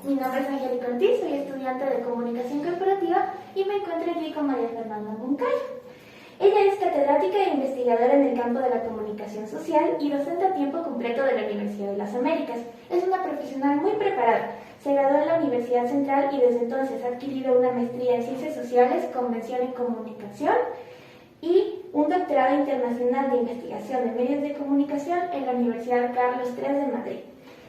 mi nombre es Angélica Ortiz, soy estudiante de Comunicación Corporativa y me encuentro aquí con María Fernanda Moncayo. Ella es catedrática e investigadora en el campo de la comunicación social y docente a tiempo completo de la Universidad de las Américas. Es una profesional muy preparada. Se graduó en la Universidad Central y desde entonces ha adquirido una maestría en Ciencias Sociales con mención en Comunicación y un doctorado internacional de investigación de medios de comunicación en la Universidad Carlos III de Madrid.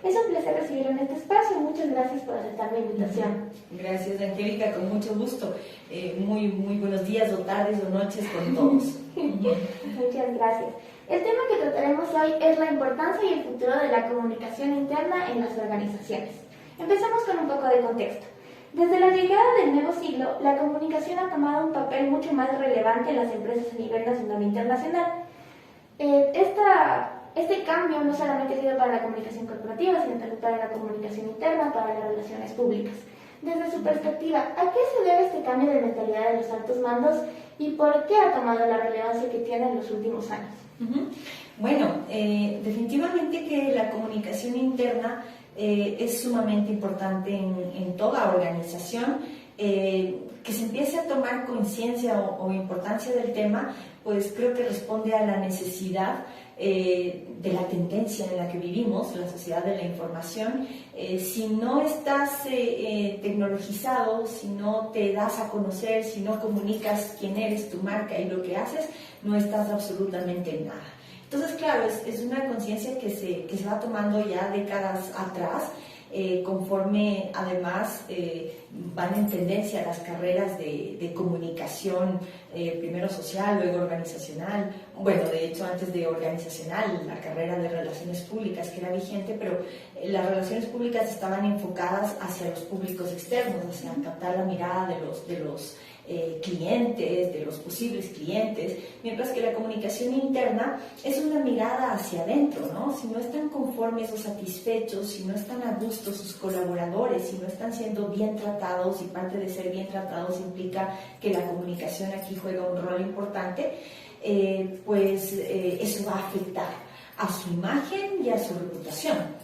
Es un placer recibirlo en este espacio. Muchas gracias por aceptar mi invitación. Gracias, Angélica, con mucho gusto. Muy buenos días o tardes o noches con todos. Muchas gracias. El tema que trataremos hoy es la importancia y el futuro de la comunicación interna en las organizaciones. Empezamos con un poco de contexto. Desde la llegada del nuevo siglo, la comunicación ha tomado un papel mucho más relevante en las empresas a nivel nacional e internacional. Este cambio no solamente ha sido para la comunicación corporativa, sino también para la comunicación interna, para las relaciones públicas. Desde su perspectiva, ¿a qué se debe este cambio de mentalidad de los altos mandos y por qué ha tomado la relevancia que tiene en los últimos años? Bueno, definitivamente que la comunicación interna es sumamente importante en toda organización. Que se empiece a tomar conciencia o importancia del tema, pues creo que responde a la necesidad de la tendencia en la que vivimos, la sociedad de la información. Si no estás tecnologizado, si no te das a conocer, si no comunicas quién eres, tu marca y lo que haces, no estás absolutamente en nada. Entonces, claro, es una conciencia que se va tomando ya décadas atrás, conforme además van en tendencia las carreras de comunicación, primero social, luego organizacional. Bueno, de hecho antes de organizacional, la carrera de relaciones públicas que era vigente, pero las relaciones públicas estaban enfocadas hacia los públicos externos, hacia captar la mirada de los clientes, de los posibles clientes, mientras que la comunicación interna es una mirada hacia adentro, ¿no? Si no están conformes o satisfechos, si no están a gusto sus colaboradores, si no están siendo bien tratados, y parte de ser bien tratados implica que la comunicación aquí juega un rol importante, eso va a afectar a su imagen y a su reputación.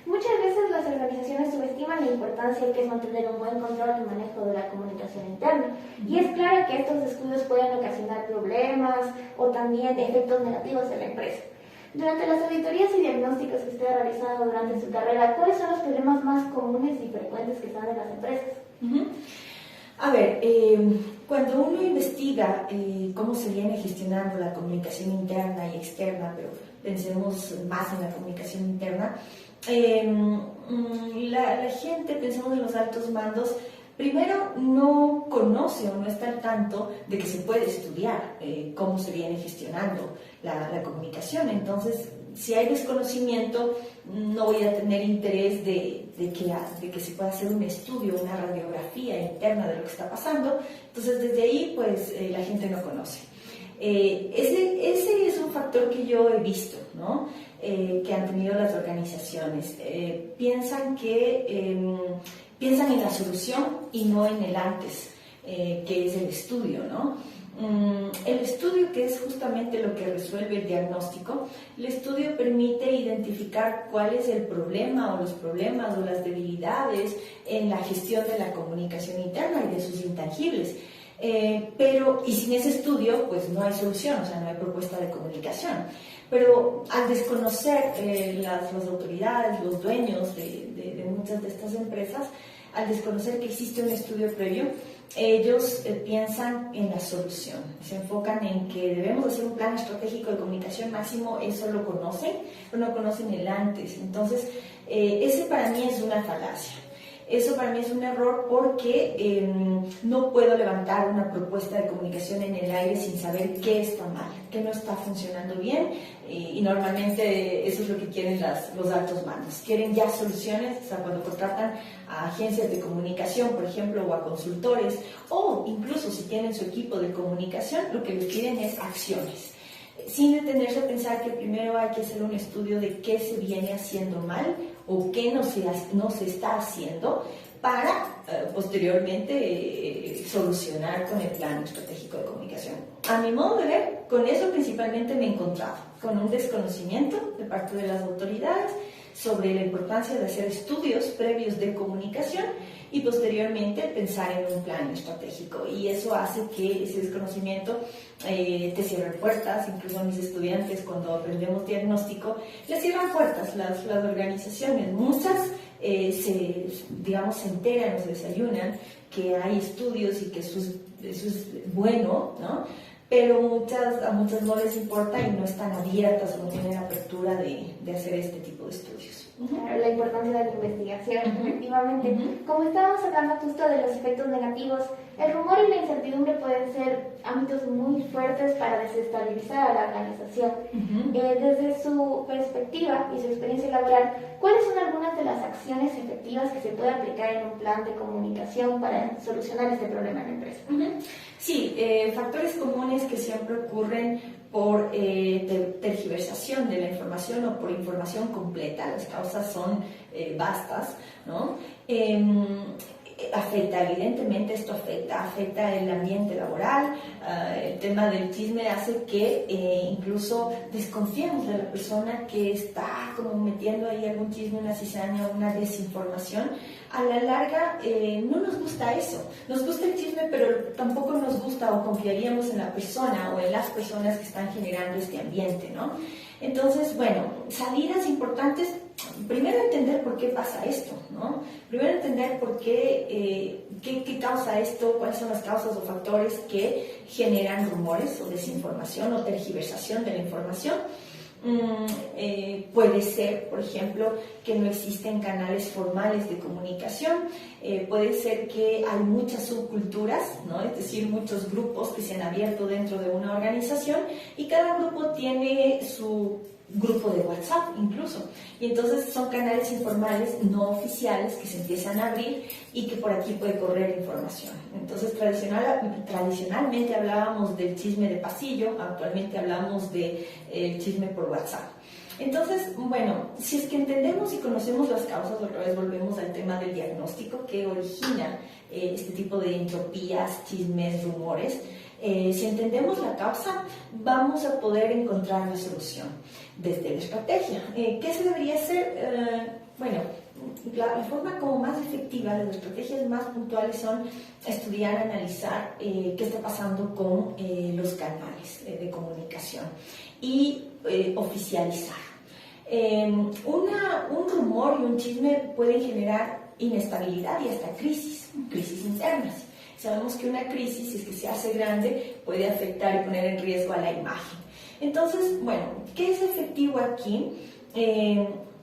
Muchas veces las organizaciones subestiman la importancia que es mantener un buen control y manejo de la comunicación interna. Y es claro que estos descuidos pueden ocasionar problemas o también efectos negativos en la empresa. Durante las auditorías y diagnósticos que usted ha realizado durante su carrera, ¿cuáles son los problemas más comunes y frecuentes que están en las empresas? A ver, cuando uno investiga cómo se viene gestionando la comunicación interna y externa, pero pensemos más en la comunicación interna, la gente, pensemos en los altos mandos, primero no conoce o no está al tanto de que se puede estudiar cómo se viene gestionando la comunicación. Entonces, si hay desconocimiento, no voy a tener interés de que se pueda hacer un estudio, una radiografía interna de lo que está pasando. Entonces, desde ahí, pues, la gente no conoce. Ese es un factor que yo he visto, ¿no? Que han tenido las organizaciones. Piensan en la solución y no en el antes, que es el estudio, ¿no? El estudio, que es justamente lo que resuelve el diagnóstico, el estudio permite identificar cuál es el problema o los problemas o las debilidades en la gestión de la comunicación interna y de sus intangibles. Y sin ese estudio, pues no hay solución, o sea, no hay propuesta de comunicación. Pero al desconocer las autoridades, los dueños de muchas de estas empresas, al desconocer que existe un estudio previo, ellos piensan en la solución, se enfocan en que debemos hacer un plan estratégico de comunicación máximo, eso lo conocen, pero no conocen el antes. Entonces, ese para mí es una falacia. Eso para mí es un error porque no puedo levantar una propuesta de comunicación en el aire sin saber qué está mal, qué no está funcionando bien, y normalmente eso es lo que quieren los altos mandos. Quieren ya soluciones, o sea, cuando contratan a agencias de comunicación, por ejemplo, o a consultores, o incluso si tienen su equipo de comunicación, lo que les piden es acciones, sin detenerse a pensar que primero hay que hacer un estudio de qué se viene haciendo mal o qué no se está haciendo para posteriormente solucionar con el plan estratégico de comunicación. A mi modo de ver, con eso principalmente me he encontrado, con un desconocimiento de parte de las autoridades, sobre la importancia de hacer estudios previos de comunicación y posteriormente pensar en un plan estratégico. Y eso hace que ese desconocimiento te cierre puertas. Incluso a mis estudiantes, cuando aprendemos diagnóstico, les cierran puertas las organizaciones. Muchas digamos, se enteran o se desayunan que hay estudios y que eso es bueno, ¿no? Pero a muchas no les importa y no están abiertas o no tienen apertura de hacer este tipo de estudios. Claro, la importancia de la investigación, efectivamente. Como estábamos hablando justo de los efectos negativos, el rumor y la incertidumbre pueden ser ámbitos muy fuertes para desestabilizar a la organización. Desde su perspectiva y su experiencia laboral, ¿cuáles son algunas de las acciones efectivas que se puede aplicar en un plan de comunicación para solucionar este problema en la empresa? Sí, factores comunes que siempre ocurren por tergiversación de la información o por información completa. Las causas son vastas, ¿no? Evidentemente esto afecta el ambiente laboral. El tema del chisme hace que incluso desconfiemos de la persona que está como metiendo ahí algún chisme, una cizaña, una desinformación. A la larga no nos gusta eso. Nos gusta el chisme, pero tampoco nos gusta o confiaríamos en la persona o en las personas que están generando este ambiente, ¿no? Entonces, bueno, salidas importantes. Primero entender por qué pasa esto, ¿no? Primero entender por qué causa esto, cuáles son las causas o factores que generan rumores o desinformación o tergiversación de la información. Puede ser, por ejemplo, que no existen canales formales de comunicación. Puede ser que hay muchas subculturas, ¿no? Es decir, muchos grupos que se han abierto dentro de una organización y cada grupo tiene su grupo de WhatsApp incluso, y entonces son canales informales no oficiales que se empiezan a abrir y que por aquí puede correr información. Entonces tradicionalmente hablábamos del chisme de pasillo, actualmente hablamos del chisme por WhatsApp. Entonces, bueno, si es que entendemos y conocemos las causas, otra vez volvemos al tema del diagnóstico que origina este tipo de entropías, chismes, rumores. Si entendemos la causa, vamos a poder encontrar la solución desde la estrategia. ¿Qué se debería hacer? Bueno, la forma como más efectiva, las estrategias más puntuales son estudiar, analizar qué está pasando con los canales de comunicación y oficializar. Un rumor y un chisme pueden generar inestabilidad y hasta crisis internas. Sabemos que una crisis, si es que se hace grande, puede afectar y poner en riesgo a la imagen. Entonces, bueno, ¿qué es efectivo aquí?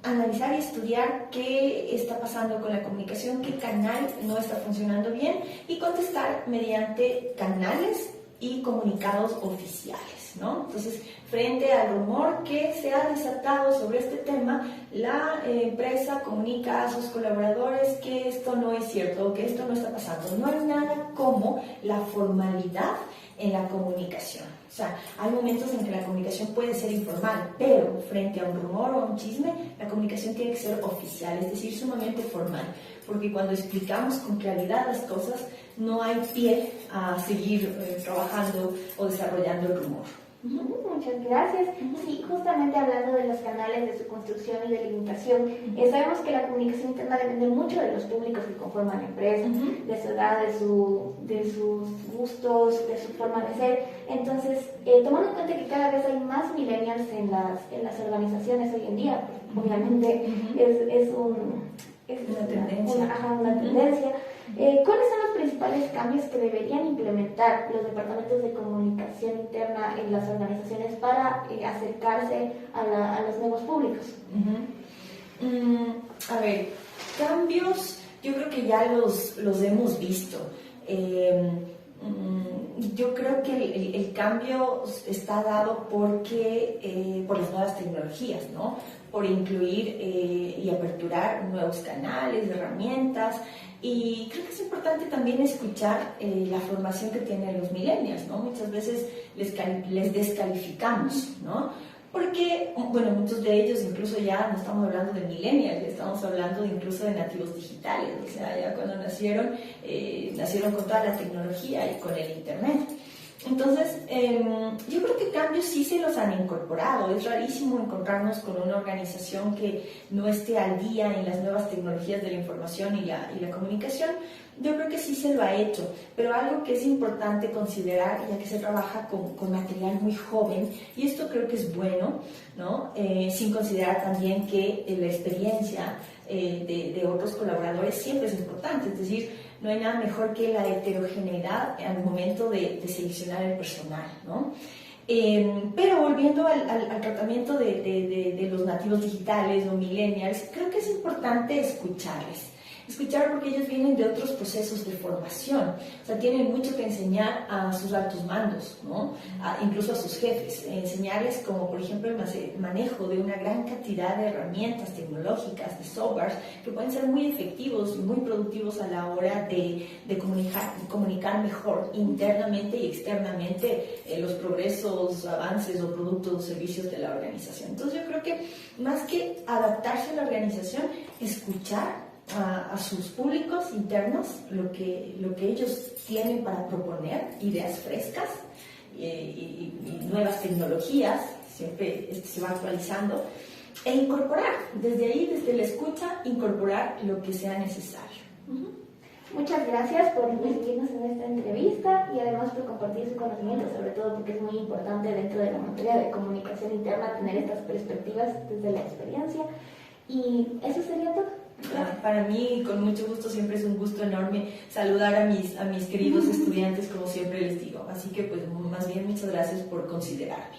Analizar y estudiar qué está pasando con la comunicación, qué canal no está funcionando bien y contestar mediante canales y comunicados oficiales, ¿no? Entonces, frente al rumor que se ha desatado sobre este tema, la empresa comunica a sus colaboradores que esto no es cierto, que esto no está pasando. No hay nada como la formalidad en la comunicación. O sea, hay momentos en que la comunicación puede ser informal, pero frente a un rumor o a un chisme, la comunicación tiene que ser oficial, es decir, sumamente formal, porque cuando explicamos con claridad las cosas, no hay pie a seguir trabajando o desarrollando el rumor. Muchas gracias. Sí, justamente hablando de los canales, de su construcción y delimitación, sabemos que la comunicación interna depende mucho de los públicos que conforman la empresa, de su edad, de sus gustos, de su forma de ser. Entonces, tomando en cuenta que cada vez hay más millennials en las organizaciones hoy en día, pues, obviamente es una tendencia. ¿Cuáles son los principales cambios que deberían implementar los departamentos de comunicación interna en las organizaciones para acercarse a los nuevos públicos? A ver, cambios yo creo que ya los hemos visto. Yo creo que el cambio está dado por las nuevas tecnologías, ¿no? Por incluir y aperturar nuevos canales, herramientas. Y creo que es importante también escuchar la formación que tienen los millennials, ¿no? Muchas veces les descalificamos, ¿no? Porque, bueno, muchos de ellos incluso ya no estamos hablando de millennials, estamos hablando incluso de nativos digitales, o sea, ya cuando nacieron con toda la tecnología y con el internet. Entonces, yo creo que cambios sí se los han incorporado. Es rarísimo encontrarnos con una organización que no esté al día en las nuevas tecnologías de la información y la comunicación. Yo creo que sí se lo ha hecho, pero algo que es importante considerar, ya que se trabaja con material muy joven, y esto creo que es bueno, ¿no? Sin considerar también que la experiencia de otros colaboradores siempre es importante, es decir, no hay nada mejor que la heterogeneidad al momento de seleccionar el personal, ¿no? Pero volviendo al tratamiento de los nativos digitales o millennials, creo que es importante escucharles. Escuchar porque ellos vienen de otros procesos de formación, o sea, tienen mucho que enseñar a sus altos mandos, ¿no? Incluso a sus jefes, enseñarles como por ejemplo el manejo de una gran cantidad de herramientas tecnológicas, de softwares, que pueden ser muy efectivos y muy productivos a la hora de comunicar mejor internamente y externamente los progresos, avances o productos o servicios de la organización. Entonces yo creo que más que adaptarse a la organización, escuchar a sus públicos internos lo que ellos tienen para proponer, ideas frescas y nuevas tecnologías, siempre se va actualizando, e incorporar, desde ahí, desde la escucha, incorporar lo que sea necesario. Muchas gracias por recibirnos en esta entrevista y además por compartir su conocimiento, sobre todo porque es muy importante dentro de la materia de comunicación interna tener estas perspectivas desde la experiencia. Y eso sería todo. Para mí, con mucho gusto, siempre es un gusto enorme saludar a mis queridos estudiantes, como siempre les digo. Así que, pues, más bien, muchas gracias por considerarme.